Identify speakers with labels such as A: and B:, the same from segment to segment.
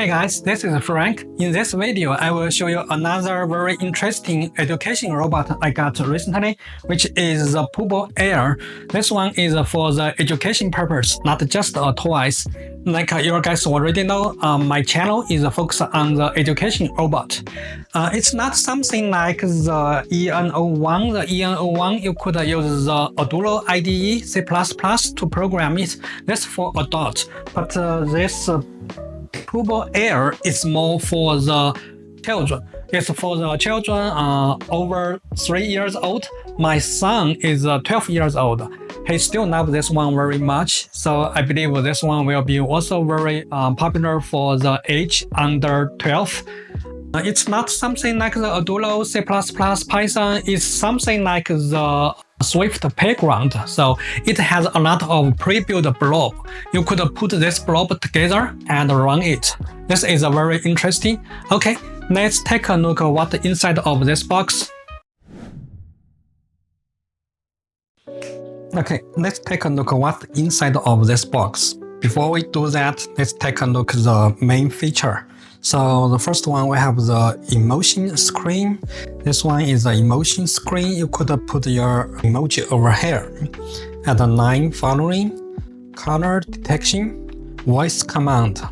A: Hi guys, this is Frank. In this video, I will show you another very interesting education robot I got recently, which is the Pubbo Air. This one is for the education purpose, not just a toys. Like you guys already know, my channel is focused on the education robot. It's not something like the EN01. The EN01, you could use the Arduino IDE, C++ to program it. That's for adults. But this Pubbo Air is more for the children. It's for the children over 3 years old. My son is 12 years old. He still loves this one very much. So I believe this one will be also very popular for the age under 12. It's not something like the Arduino, C++, Python. It's something like the Swift playground. So it has a lot of pre-built blob. You could put this blob together and run it. This is very interesting. Okay, let's take a look at what inside of this box. Okay, let's take a look at what inside of this box. Before we do that, let's take a look at the main feature. So the first one, we have the emotion screen. This one is the emotion screen. You could put your emoji over here. Add a line following, color detection, voice command,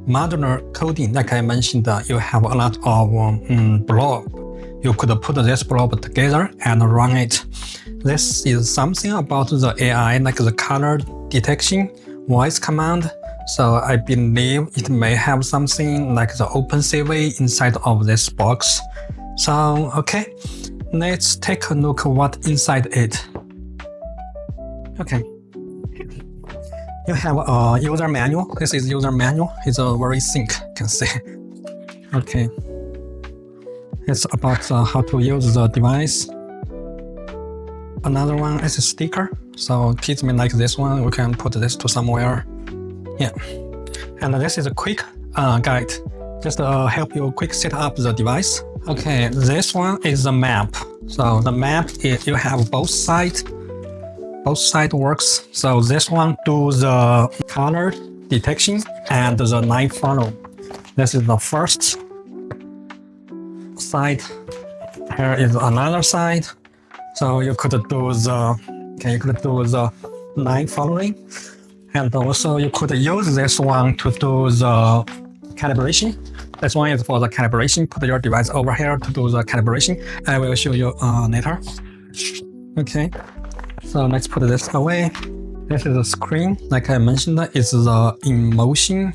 A: modular coding. Like I mentioned, you have a lot of blob. You could put this blob together and run it. This is something about the AI, like the color detection, voice command. So I believe it may have something like the OpenCV inside of this box. So okay, let's take a look at what inside it. Okay, you have a user manual. This is user manual. It's a very thick, you can see. Okay, it's about how to use the device. Another one is a sticker. So kids may like this one. We can put this to somewhere. Yeah, and this is a quick guide, just to help you quick set up the device. Okay, this one is the map. So the map is, you have both sides works. So this one do the color detection and the line follow. This is the first side. Here is another side. So you could do the line following. And also you could use this one to do the calibration. This one is for the calibration. Put your device over here to do the calibration. I will show you later. Okay, so let's put this away. This is the screen. Like I mentioned, it's the emotion.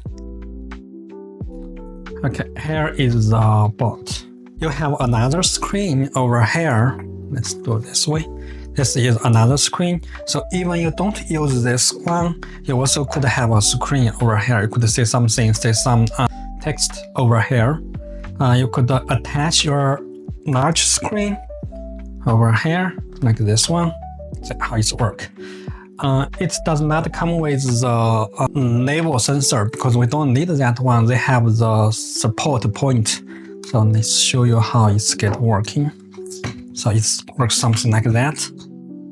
A: Okay, here is the bot. You have another screen over here. Let's do it this way. This is another screen. So even you don't use this one, you also could have a screen over here. You could see something, say some text over here. You could attach your large screen over here, like this one. That's how it works. It does not come with the level sensor because we don't need that one. They have the support point. So let's show you how it's working. So it works something like that.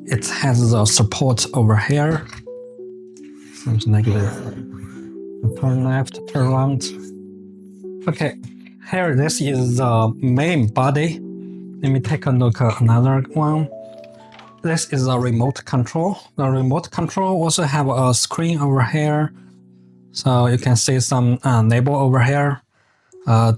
A: It has the support over here. Something like this. Turn left, turn right. Okay, here this is the main body. Let me take a look at another one. This is a remote control. The remote control also have a screen over here. So you can see some label over here.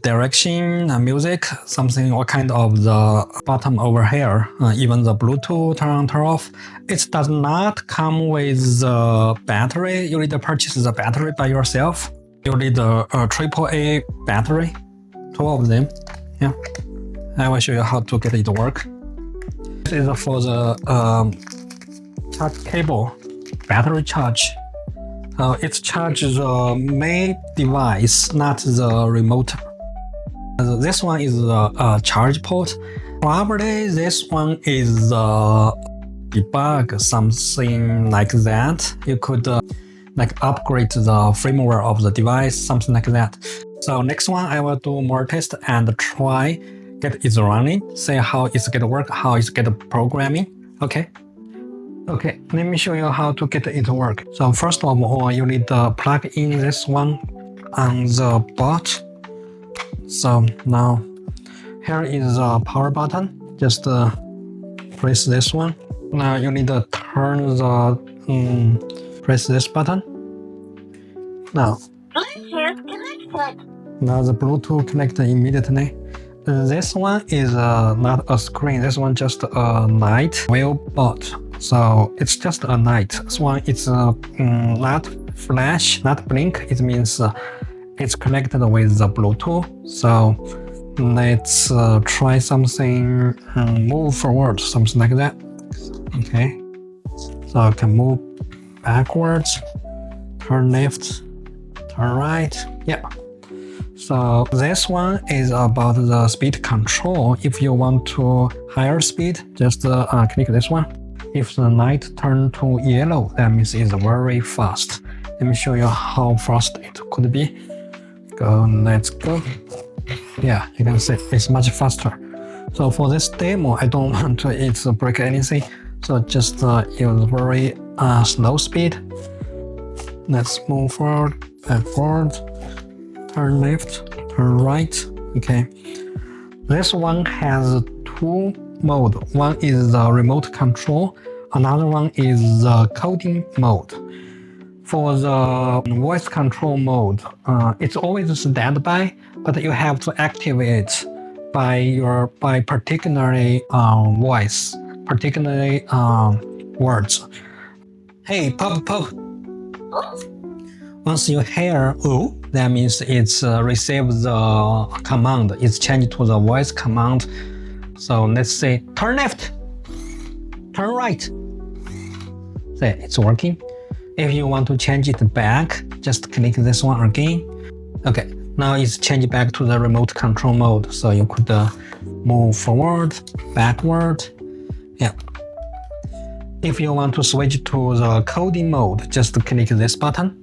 A: Direction, music, something, what kind of the bottom over here, even the Bluetooth turn on, turn off. It does not come with the battery. You need to purchase the battery by yourself. You need a AAA battery, 2 of them. Yeah, I will show you how to get it to work. This is for the charge cable, battery charge. It charges the main device, not the remote. This one is the charge port. Probably this one is debug, something like that. You could like upgrade the firmware of the device, something like that. So next one, I will do more test and try get it running, see how it's gonna work, how it's gonna programming. Okay. Okay, let me show you how to get it to work. So first of all, you need to plug in this one on the bot. So now here is a power button. Just press this one. Now you need to turn the press this button. Now the Bluetooth connected immediately. This one is not a screen. This one just a light Whalebot. So it's just a light. This one it's not flash, not blink. It means it's connected with the Bluetooth. So let's try something, move forward, something like that. Okay. So I can move backwards, turn left, turn right. Yeah. So this one is about the speed control. If you want to higher speed, just click this one. If the light turn to yellow, that means it's very fast. Let me show you how fast it could be. Let's go. Yeah, you can see it's much faster. So for this demo, I don't want to break anything. So just use very slow speed. Let's move forward, backward, turn left, turn right. Okay. This one has two modes. One is the remote control. Another one is the coding mode. For the voice control mode, it's always standby, but you have to activate by particularly voice, particularly words. Hey, pub. Once you hear "oh," that means it's received the command. It's changed to the voice command. So let's say turn left, turn right. See, it's working. If you want to change it back, just click this one again. Okay, now it's changed back to the remote control mode. So you could move forward, backward. Yeah. If you want to switch to the coding mode, just click this button.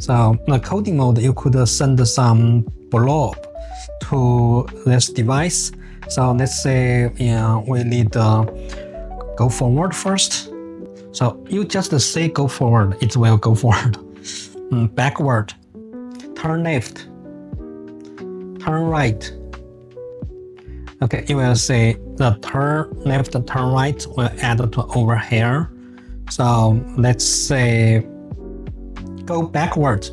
A: So the coding mode, you could send some blob to this device. So let's say we need go forward first. So you just say go forward, it will go forward. Backward, turn left, turn right. Okay, you will say the turn left, turn right will add to over here. So let's say go backward.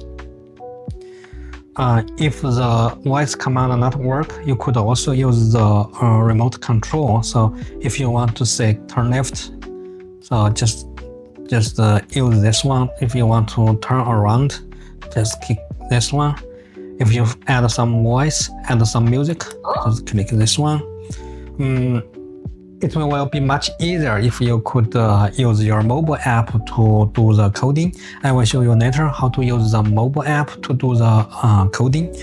A: If the voice command not work, you could also use the remote control. So if you want to say turn left, so just use this one. If you want to turn around, just click this one. If you add some voice, add some music, just click this one. It will be much easier if you could use your mobile app to do the coding. I will show you later how to use the mobile app to do the coding.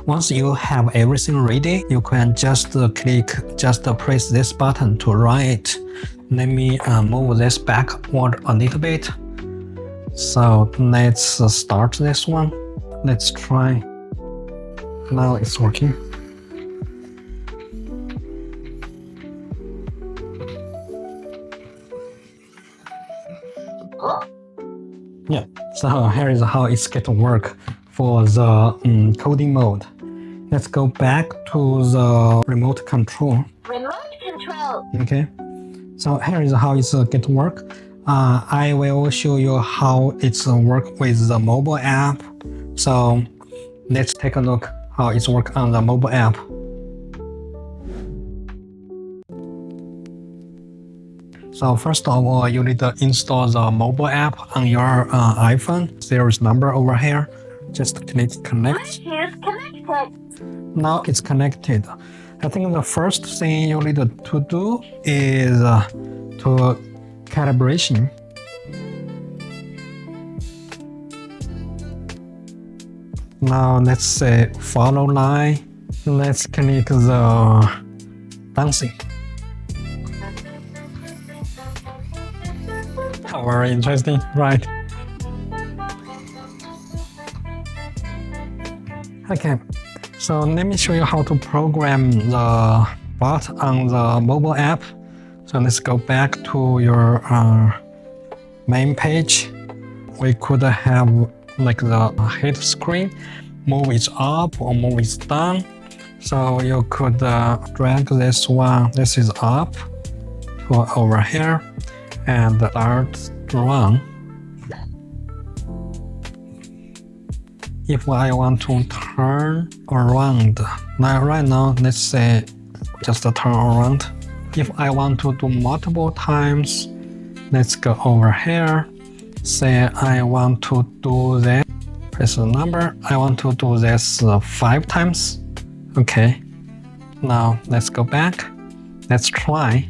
A: Once you have everything ready, you can just press this button to run it. Let me move this backward a little bit. So let's start this one. Let's try. Now it's working. Yeah, so here is how it's going to work for the coding mode. Let's go back to the remote control. Okay, so here is how it's going to work. I will show you how it's work with the mobile app. So let's take a look how it's work on the mobile app. So first of all, you need to install the mobile app on your iPhone. There is number over here. Just click connect. Now it's connected. I think the first thing you need to do is to calibration. Now let's say follow line. Let's click the dancing. Very interesting, right? Okay, so let me show you how to program the bot on the mobile app. So let's go back to your main page. We could have like the hit screen, move it up or move it down. So you could drag this one, this is up to over here, and start to run. If I want to turn around, now right now let's say just turn around. If I want to do multiple times, let's go over here. Say I want to do this, press the number. I want to do this 5 times. Okay. Now let's go back. Let's try.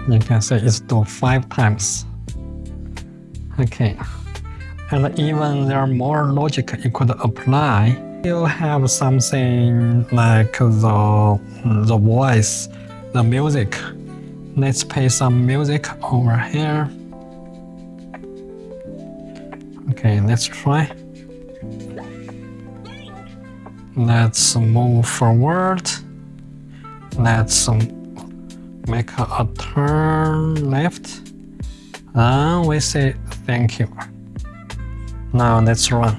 A: You can say it's do 5 times. Okay. And even there are more logic you could apply. You have something like the voice, the music. Let's play some music over here. Okay, let's try. Let's move forward. Let's make a turn left. And we say thank you. Now let's run.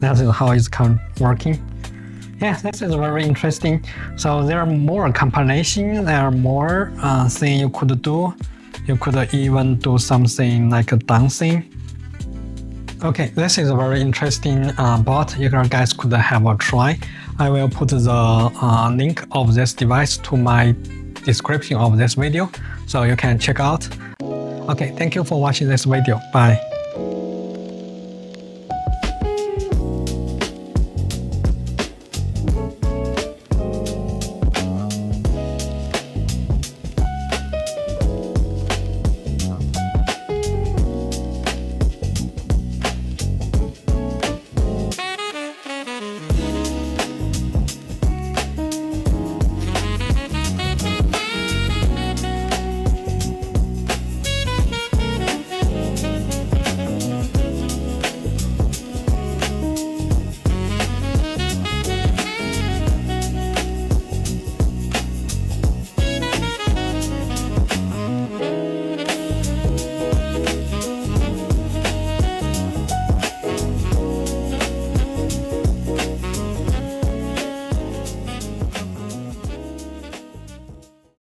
A: That is how it's working. Yeah, this is very interesting. So there are more combinations, there are more things you could do. You could even do something like dancing. Okay, this is a very interesting bot. You guys could have a try. I will put the link of this device to my description of this video, so you can check out. Okay, thank you for watching this video. Bye.